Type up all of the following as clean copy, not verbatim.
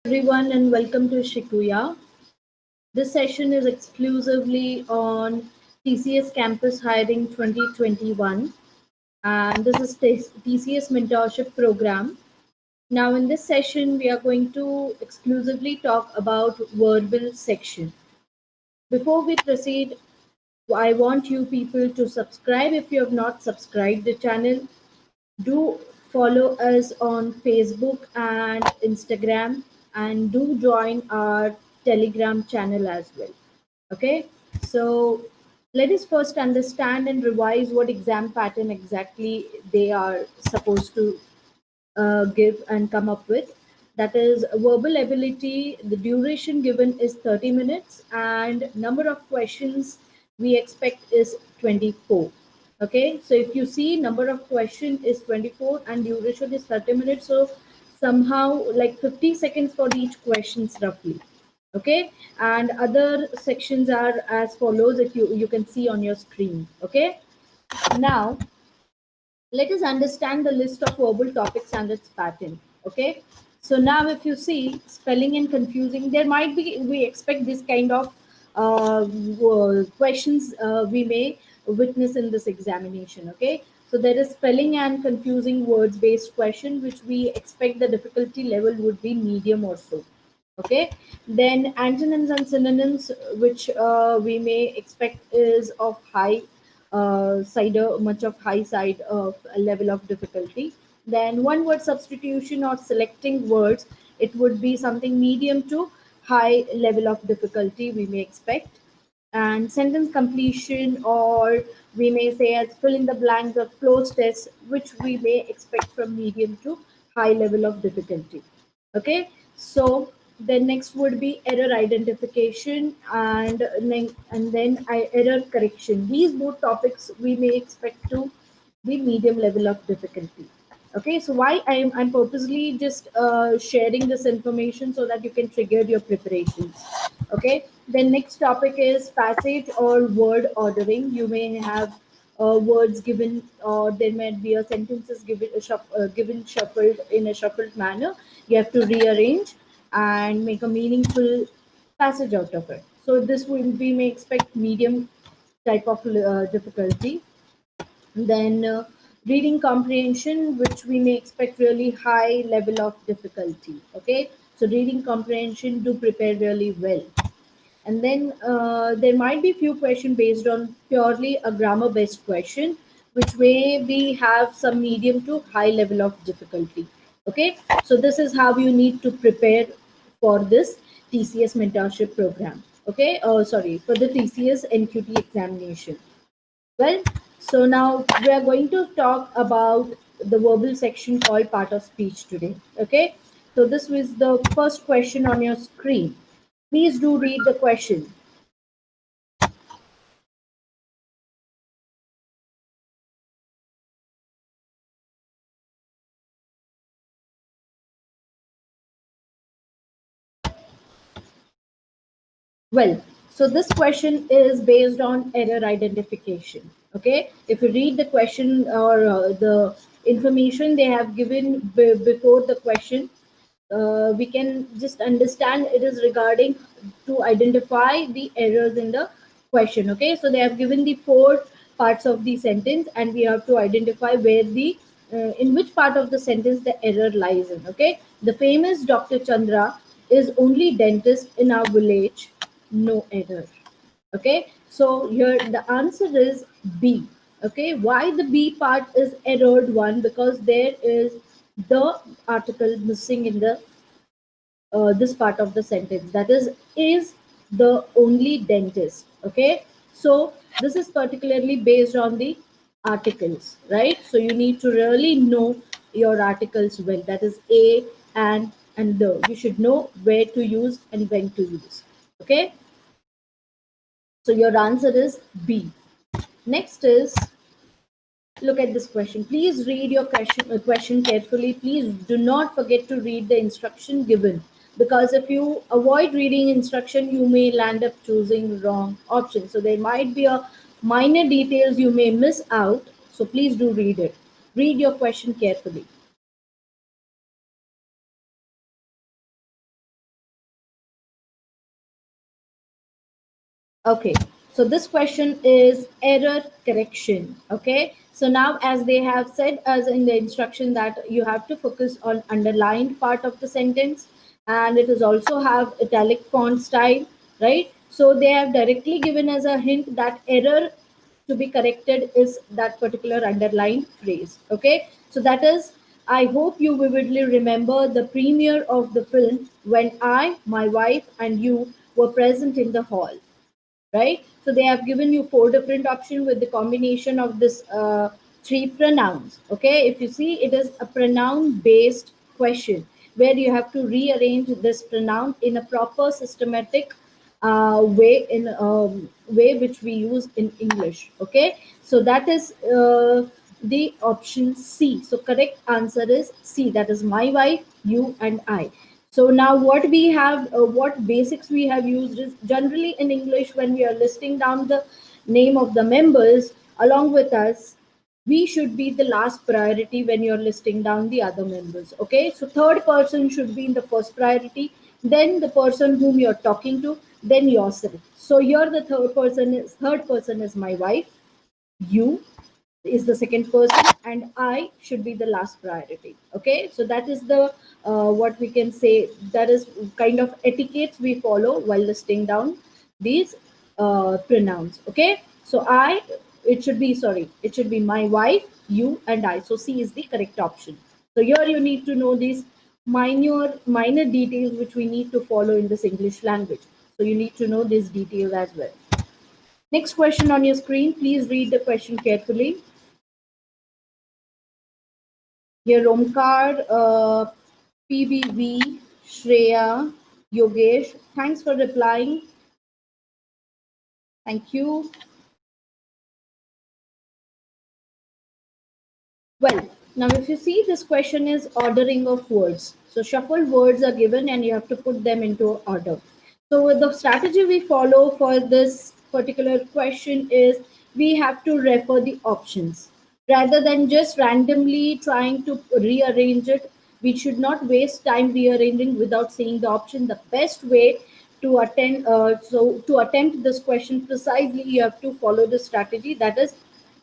Everyone and welcome to Shikuya. This session is exclusively on TCS Campus Hiring 2021 and this is TCS Mentorship Program. Now in this session we are going to exclusively talk about verbal section. Before we proceed, I want you people to subscribe if you have not subscribed the channel. Do follow us on Facebook and Instagram and do join our Telegram channel as well. Okay, so let us first understand and revise what exam pattern exactly they are supposed to give and come up with. That is verbal ability. The duration given is 30 minutes and number of questions we expect is 24. Okay, so if you see number of question is 24 and duration is 30 minutes, so somehow like 50 seconds for each questions roughly. Okay, and other sections are as follows, if you can see on your screen. Okay, now let us understand the list of verbal topics and its pattern. Okay, so now if you see spelling and confusing, there might be, we expect this kind of questions we may witness in this examination. Okay, so there is spelling and confusing words based question which we expect the difficulty level would be medium or so. Okay, then antonyms and synonyms which we may expect is of high side, much of high side of a level of difficulty. Then one word substitution or selecting words, it would be something medium to high level of difficulty we may expect. And sentence completion, or we may say as fill in the blanks or close test, which we may expect from medium to high level of difficulty. Okay, so then next would be error identification and then error correction. These both topics we may expect to be medium level of difficulty. Okay, so why I'm purposely just sharing this information so that you can trigger your preparations. Okay, then next topic is passage or word ordering. You may have words given, or there might be a sentences given given shuffled in a shuffled manner. You have to rearrange and make a meaningful passage out of it. So this will, we may expect medium type of difficulty. Then reading comprehension, which we may expect really high level of difficulty. Okay, so reading comprehension, do prepare really well. And then there might be few questions based on purely a grammar based question, which may be have some medium to high level of difficulty. Okay, so this is how you need to prepare for this TCS mentorship program. Okay, sorry, for the TCS NQT examination. Well, so now we are going to talk about the verbal section called part of speech today. Okay, so this was the first question on your screen. Please do read the question. Well, so this question is based on error identification. Okay, if you read the question or the information they have given before the question, we can just understand it is regarding to identify the errors in the question. Okay, so they have given the four parts of the sentence and we have to identify where the in which part of the sentence the error lies in. Okay, the famous Dr. Chandra is only dentist in our village, no error. Okay, so here the answer is B. Okay, why the B part is errored one? Because there is the article missing in the this part of the sentence, that is the only dentist. Okay, so this is particularly based on the articles, right? So you need to really know your articles well, that is a and the, you should know where to use and when to use. Okay, so your answer is B. Next is, look at this question. Please read your question carefully. Please do not forget to read the instruction given, because if you avoid reading instruction, you may land up choosing wrong option. So there might be a minor details you may miss out. So please do read it. Read your question carefully. Okay, so this question is error correction. Okay, so now as they have said as in the instruction that you have to focus on underlined part of the sentence, and it is also have italic font style, right? So they have directly given as a hint that error to be corrected is that particular underlined phrase. Okay, so that is, I hope you vividly remember the premiere of the film when I, my wife, and you were present in the hall, right? So they have given you four different options with the combination of this three pronouns. Okay, if you see, it is a pronoun based question where you have to rearrange this pronoun in a proper systematic way, in way which we use in English. Okay, so that is the option C. So correct answer is C. That is my wife, you, and I. So now what we have, what basics we have used is generally in English when we are listing down the name of the members along with us, we should be the last priority when you're listing down the other members. Okay, so third person should be in the first priority, then the person whom you're talking to, then yourself. So here the third person is my wife, you is the second person, and I should be the last priority. Okay, so that is the what we can say, that is kind of etiquettes we follow while listing down these pronouns. Okay, so I, it should be, sorry, it should be my wife, you, and I. So C is the correct option. So here you need to know these minor details which we need to follow in this English language. So you need to know these details as well. Next question on your screen, please read the question carefully. Here, Omkar, PBV, Shreya, Yogesh, thanks for replying. Thank you. Well, now if you see, this question is ordering of words. So shuffled words are given and you have to put them into order. So the strategy we follow for this particular question is we have to refer the options. Rather than just randomly trying to rearrange it, we should not waste time rearranging without seeing the option. The best way to attempt this question precisely, you have to follow the strategy, that is,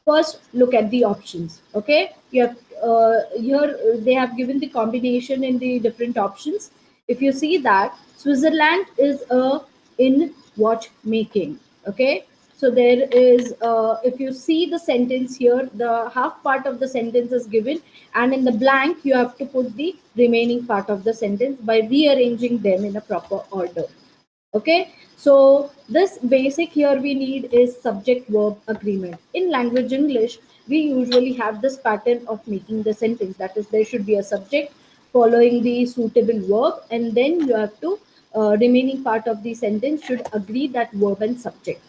first look at the options. Okay, you have here they have given the combination in the different options. If you see that Switzerland is a in watchmaking. Okay, so there is if you see the sentence here, the half part of the sentence is given, and in the blank you have to put the remaining part of the sentence by rearranging them in a proper order. Okay, so this basic here we need is subject verb agreement. In language English, we usually have this pattern of making the sentence, that is, there should be a subject following the suitable verb, and then you have to remaining part of the sentence should agree that verb and subject.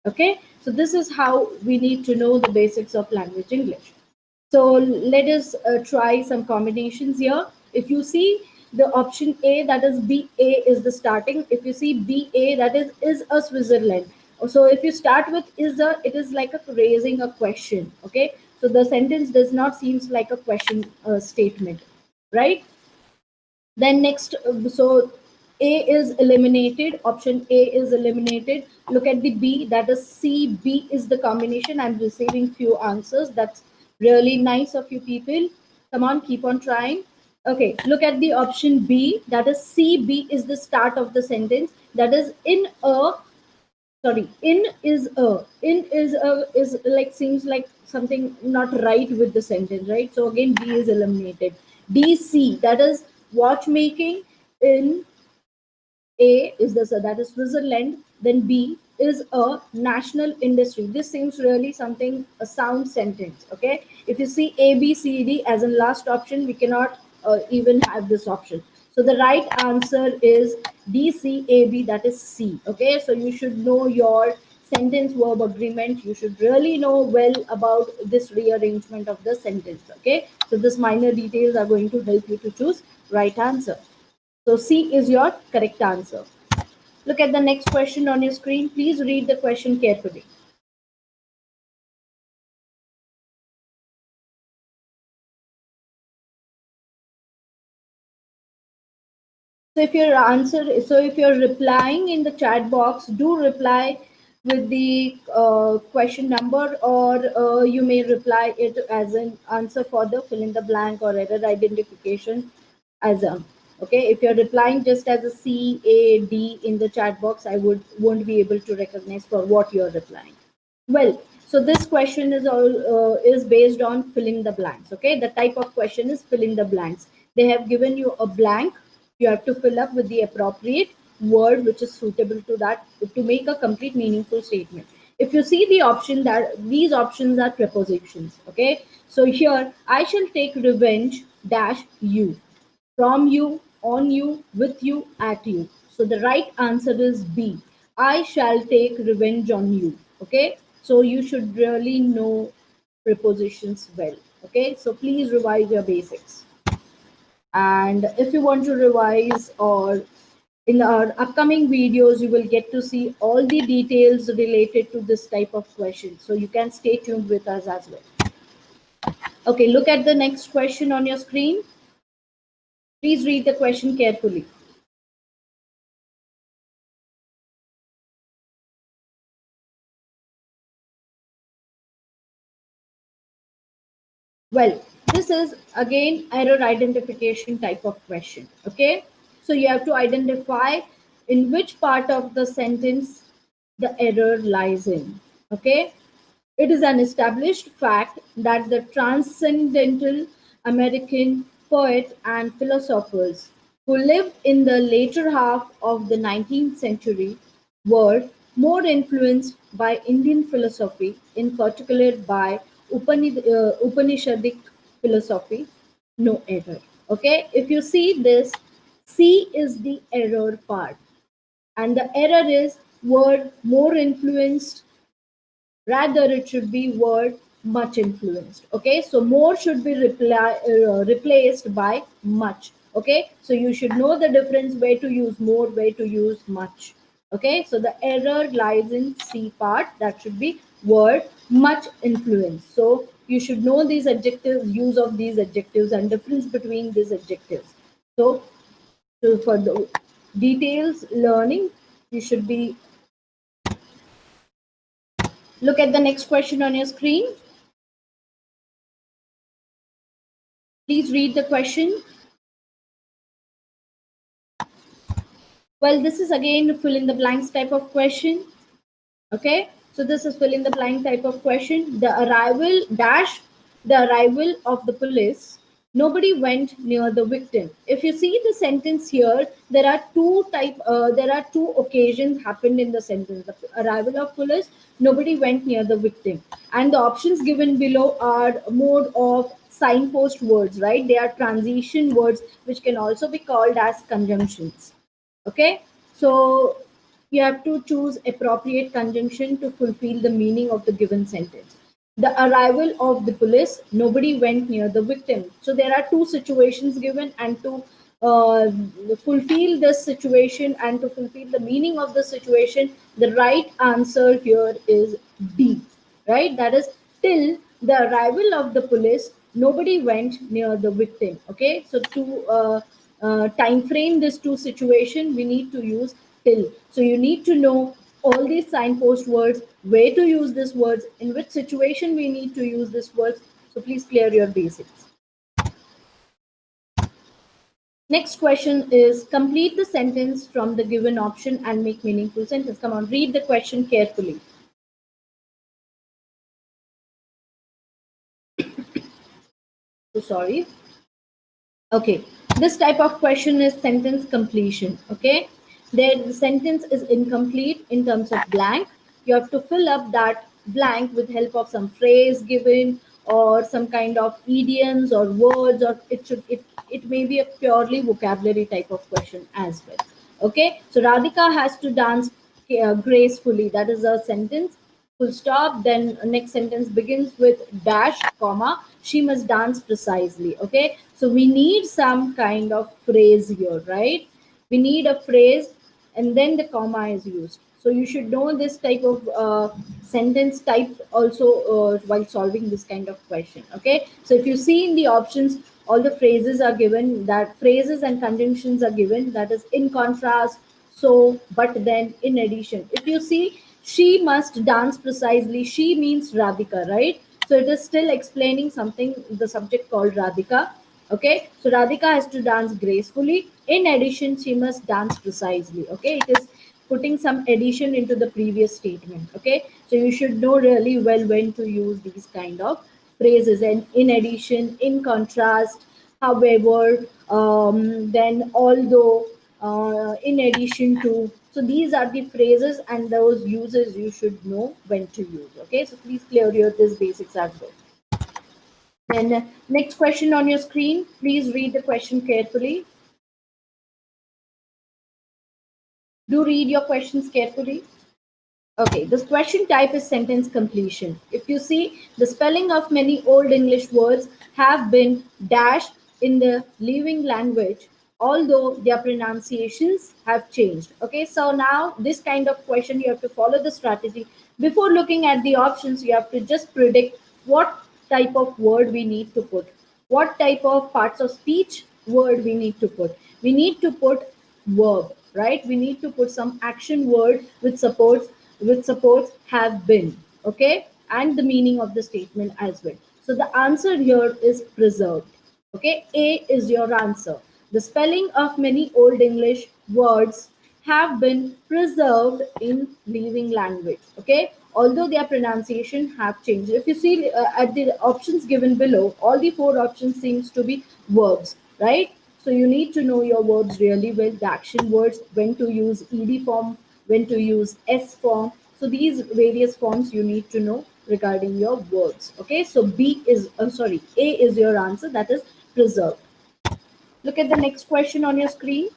Okay, so this is how we need to know the basics of language English. So let us try some combinations here. If you see the option A, that is BA is the starting. If you see BA, that is a Switzerland. So if you start with is a, it is like a raising a question. Okay, so the sentence does not seems like a question statement, right? Then next, so A is eliminated. Option A is eliminated. Look at the B, that is C. B is the combination. I'm receiving few answers. That's really nice of you people. Come on, keep on trying. Okay, look at the option B, that is C. B is the start of the sentence. That is in a, sorry, in is a is like seems like something not right with the sentence, right? So again B is eliminated. DC, that is watchmaking. In A is the, so that is Switzerland. Then B is a national industry. This seems really something a sound sentence. Okay, if you see A B C D as a last option, we cannot even have this option. So the right answer is D C A B. That is C. Okay, so you should know your sentence verb agreement. You should really know well about this rearrangement of the sentence. Okay, so this minor details are going to help you to choose right answer. So C is your correct answer. Look at the next question on your screen. Please read the question carefully. So if your answer, so if you're replying in the chat box, do reply with the question number, or you may reply it as an answer for the fill in the blank or error identification as a. Okay, if you're replying just as a C, A, D in the chat box, I won't be able to recognize for what you're replying. Well, so this question is based on filling the blanks. Okay, the type of question is filling the blanks. They have given you a blank. You have to fill up with the appropriate word which is suitable to that to make a complete meaningful statement. If you see the option, that these options are prepositions. Okay, so here I shall take revenge dash you, from you, on you, with you, at you. So the right answer is B. I shall take revenge on you. Okay. So you should really know prepositions well. Okay. So please revise your basics. And if you want to revise, or in our upcoming videos, you will get to see all the details related to this type of question. So you can stay tuned with us as well. Okay. Look at the next question on your screen. Please read the question carefully. Well, this is again error identification type of question. Okay, so you have to identify in which part of the sentence the error lies in. Okay, it is an established fact that the transcendental American poet and philosophers who lived in the later half of the 19th century were more influenced by Indian philosophy, in particular by Upanishadic philosophy. No error. Okay, if you see this, C is the error part, and the error is word more influenced. Rather, it should be word much influenced. Okay, so more should be replaced by much. Okay, so you should know the difference, where to use more, where to use much. Okay, so the error lies in C part, that should be word much influence. So you should know these adjectives, use of these adjectives, and difference between these adjectives. So, for the details learning, you should be. Look at the next question on your screen. Please read the question. Well, this is again fill in the blanks type of question. Okay, so this is fill in the blank type of question. The arrival of the police. Nobody went near the victim. If you see the sentence here, there are two occasions happened in the sentence. The arrival of police. Nobody went near the victim, and the options given below are mode of signpost words. Right? They are transition words, which can also be called as conjunctions. Okay, so you have to choose appropriate conjunction to fulfill the meaning of the given sentence. The arrival of the police, nobody went near the victim. So there are two situations given, and to uh, fulfill this situation and to fulfill the meaning of the situation, the right answer here is D. Right, that is, till the arrival of the police, nobody went near the victim. Okay, so to time frame this two situation, we need to use till. So you need to know all these signpost words, where to use these words, in which situation we need to use these words. So please clear your basics. Next question is complete the sentence from the given option and make meaningful sentence. Come on, read the question carefully. So sorry. Okay, this type of question is sentence completion. Okay, the sentence is incomplete in terms of blank. You have to fill up that blank with help of some phrase given, or some kind of idioms or words, or it may be a purely vocabulary type of question as well. Okay, so Radhika has to dance gracefully. That is a sentence. Full stop. Then next sentence begins with dash comma. She must dance precisely. Okay, so we need some kind of phrase here, right? We need a phrase, and then the comma is used. So you should know this type of sentence type also while solving this kind of question. Okay, so if you see in the options, all the phrases are given, that phrases and conjunctions are given, that is in contrast, so, but then, in addition. If you see She must dance precisely. She means Radhika, right? So it is still explaining something, the subject called Radhika. Okay, so Radhika has to dance gracefully. In addition, she must dance precisely. Okay, it is putting some addition into the previous statement. Okay, so you should know really well when to use these kind of phrases. And in addition, in contrast, however, then although, in addition to. So these are the phrases and those uses you should know when to use. Okay, so please clear your this basics as well. Then next question on your screen. Please read the question carefully. Do read your questions carefully. Okay, this question type is sentence completion. If you see, the spelling of many Old English words have been dashed in the living language, although their pronunciations have changed. Okay, so now this kind of question, you have to follow the strategy. Before looking at the options, you have to just predict what type of word we need to put, what type of parts of speech word we need to put. We need to put verb, right? We need to put some action word which supports have been, okay, and the meaning of the statement as well. So the answer here is preserved. Okay, A is your answer. The spelling of many Old English words have been preserved in living language. Okay, although their pronunciation have changed. If you see at the options given below, all the four options seems to be verbs, right? So you need to know your verbs really well, the action words, when to use ed form, when to use s form. So these various forms you need to know regarding your verbs. Okay, so B is sorry, A is your answer, that is preserved. Look at the next question on your screen.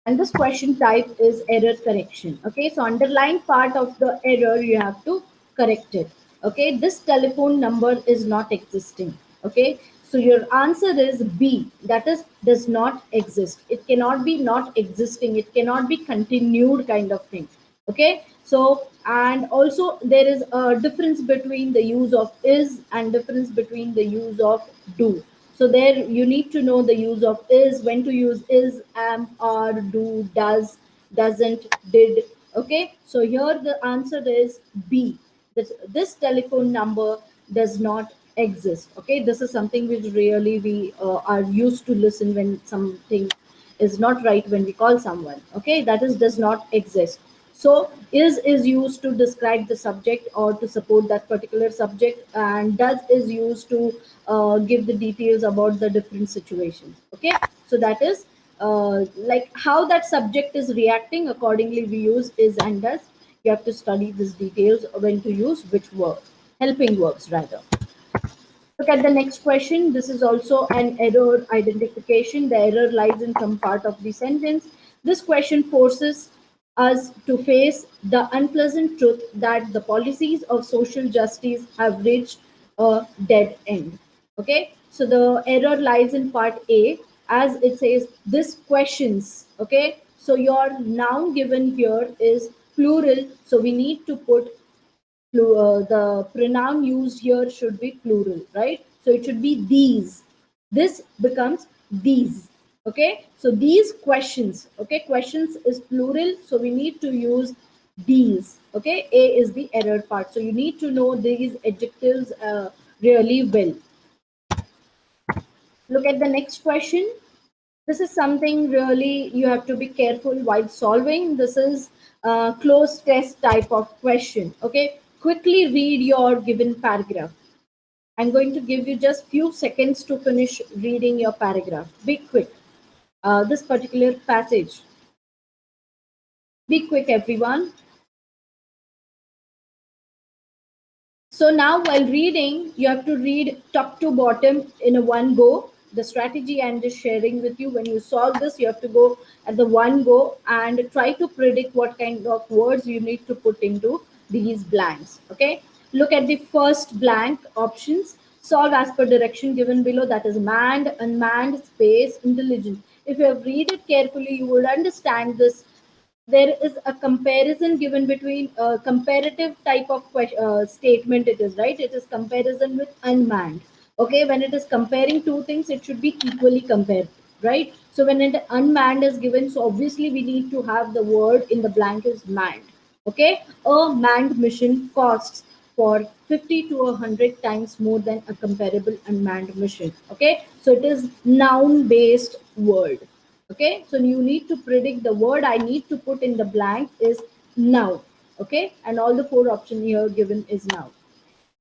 And this question type is error correction. Okay, so underlying part of the error, you have to correct it. Okay, this telephone number is not existing. Okay, so your answer is B, that is does not exist. It cannot be not existing, it cannot be continued kind of thing. Okay, so and also there is a difference between the use of is and difference between the use of do. So there you need to know the use of is, when to use is, am, are, do, does, doesn't, did. Okay, so here the answer is B. This telephone number does not exist. Okay, this is something which really we are used to listen when something is not right when we call someone. Okay, that is does not exist. So is used to describe the subject or to support that particular subject, and does is used to give the details about the different situations. Okay, so that is like how that subject is reacting, accordingly we use is and does. You have to study these details when to use which verb, helping verbs rather. Look at the next question. This is also an error identification. The error lies in some part of the sentence. This question forces us to face the unpleasant truth that the policies of social justice have reached a dead end. Okay, so the error lies in part A, as it says this questions. Okay, so your noun given here is plural, so we need to put the pronoun used here should be plural, right? So it should be these. This becomes these. Okay, so these questions. Okay, questions is plural, so we need to use these. Okay, A is the error part. So you need to know these adjectives really well. Look at the next question. This is something really you have to be careful while solving. This is a close test type of question. Okay, quickly read your given paragraph. I'm going to give you just few seconds to finish reading your paragraph. Be quick. This particular passage. Be quick, everyone. So now while reading, you have to read top to bottom in a one go. The strategy I'm just sharing with you, when you solve this, you have to go at the one go and try to predict what kind of words you need to put into these blanks. Okay. Look at the first blank options. Solve as per direction given below, that is manned, unmanned, space, intelligent. If you have read it carefully, you would understand this. There is a comparison given between a comparative type of statement. It is right, it is comparison with unmanned. Okay, when it is comparing two things, it should be equally compared, right? So when it unmanned is given, so obviously we need to have the word in the blank is manned. Okay, a manned mission costs for 50 to 100 times more than a comparable unmanned mission. Okay, so it is noun based word. Okay, so you need to predict the word I need to put in the blank is noun. Okay, and all the four options here given is noun.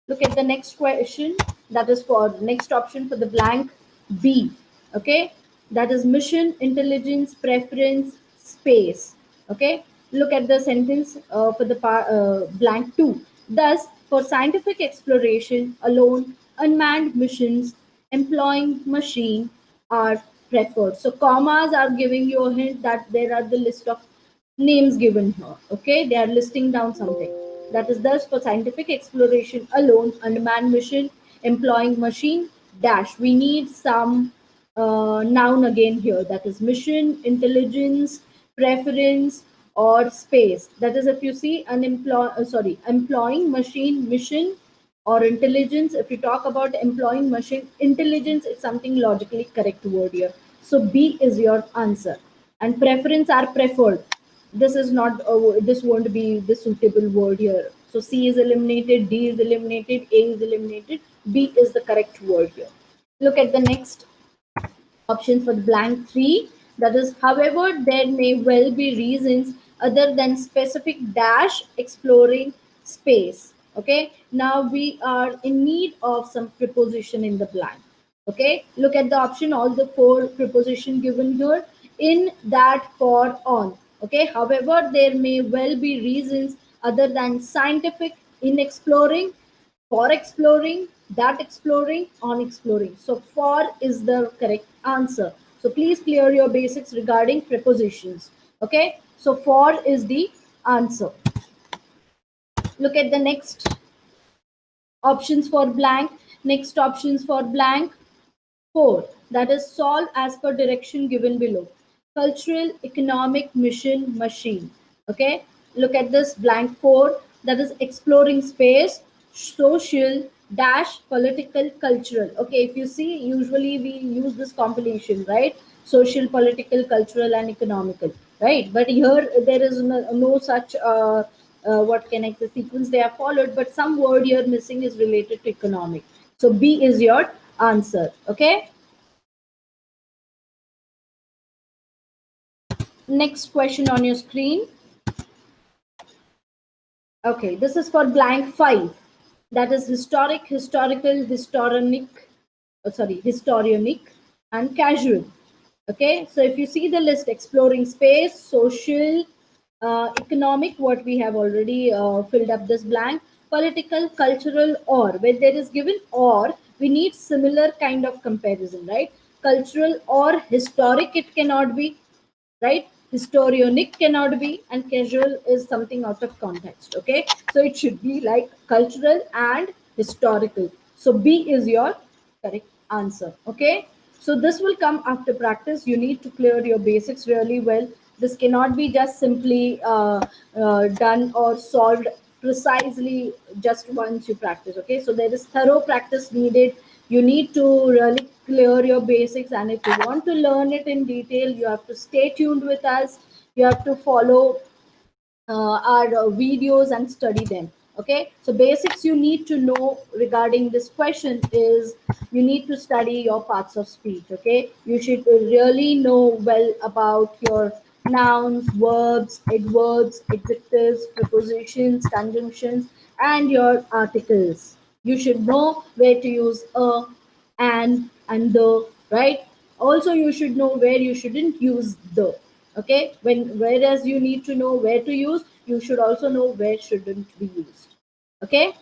Look at the next question. That is for next option for the blank B. Okay, that is mission, intelligence, preference, space. Okay, look at the sentence for the blank 2. Thus, for scientific exploration alone, unmanned missions employing machine are preferred. So commas are giving you a hint that there are the list of names given here. Okay, they are listing down something. That is thus for scientific exploration alone, unmanned mission employing machine dash. We need some noun again here. That is mission, intelligence, preference, or space. That is if you see employing machine, mission, or intelligence. If you talk about employing machine, intelligence is something logically correct word here. So B is your answer. And preference are preferred. This is not, this won't be the suitable word here. So C is eliminated, D is eliminated, A is eliminated, B is the correct word here. Look at the next option for the blank 3. That is, however, there may well be reasons other than specific dash exploring space. Okay, now we are in need of some preposition in the blank. Okay, look at the option, all the four preposition given here in that, for, on. Okay, however, there may well be reasons other than scientific in exploring, for exploring, that exploring, on exploring. So for is the correct answer. So please clear your basics regarding prepositions. Okay, so for is the answer. Look at the next options for blank. Next options for blank 4. That is solve as per direction given below. Cultural, economic, mission, machine. Okay. Look at this blank 4. That is exploring space, social, dash, political, cultural. Okay. If you see, usually we use this compilation, right? Social, political, cultural, and economical, right? But here there is no such what connect the sequence they have followed, but some word here missing is related to economic. So B is your answer. Okay. Next question on your screen. Okay, this is for blank 5. That is historic, historical, historionic, and casual. Okay, so if you see the list, exploring space, social, economic, what we have already filled up this blank, political, cultural, or where there is given or, we need similar kind of comparison, right? Cultural or historic, it cannot be, right? Historionic cannot be, and casual is something out of context. Okay, so it should be like cultural and historical. So B is your correct answer. Okay, so this will come after practice. You need to clear your basics really well. This cannot be just simply done or solved precisely just once you practice. Okay, so there is thorough practice needed. You need to really clear your basics, and if you want to learn it in detail, you have to stay tuned with us. You have to follow our videos and study them. Okay, so basics you need to know regarding this question is, you need to study your parts of speech. Okay, you should really know well about your nouns, verbs, adverbs, adjectives, prepositions, conjunctions, and your articles. You should know where to use a, and the, right? Also you should know where you shouldn't use the. Okay, whereas you need to know where to use, you should also know where shouldn't be used. Okay,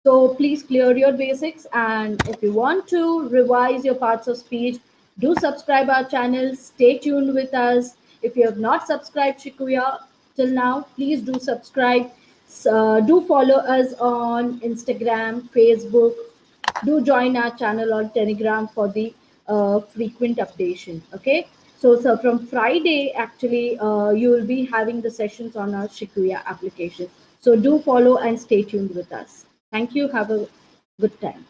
so please clear your basics, and if you want to revise your parts of speech, do subscribe our channel, stay tuned with us. If you have not subscribed Shikuya till now, please do subscribe. Do follow us on Instagram, Facebook. Do join our channel on Telegram for the frequent updation. Okay, so from Friday, actually, you will be having the sessions on our Shikuya application. So do follow and stay tuned with us. Thank you. Have a good time.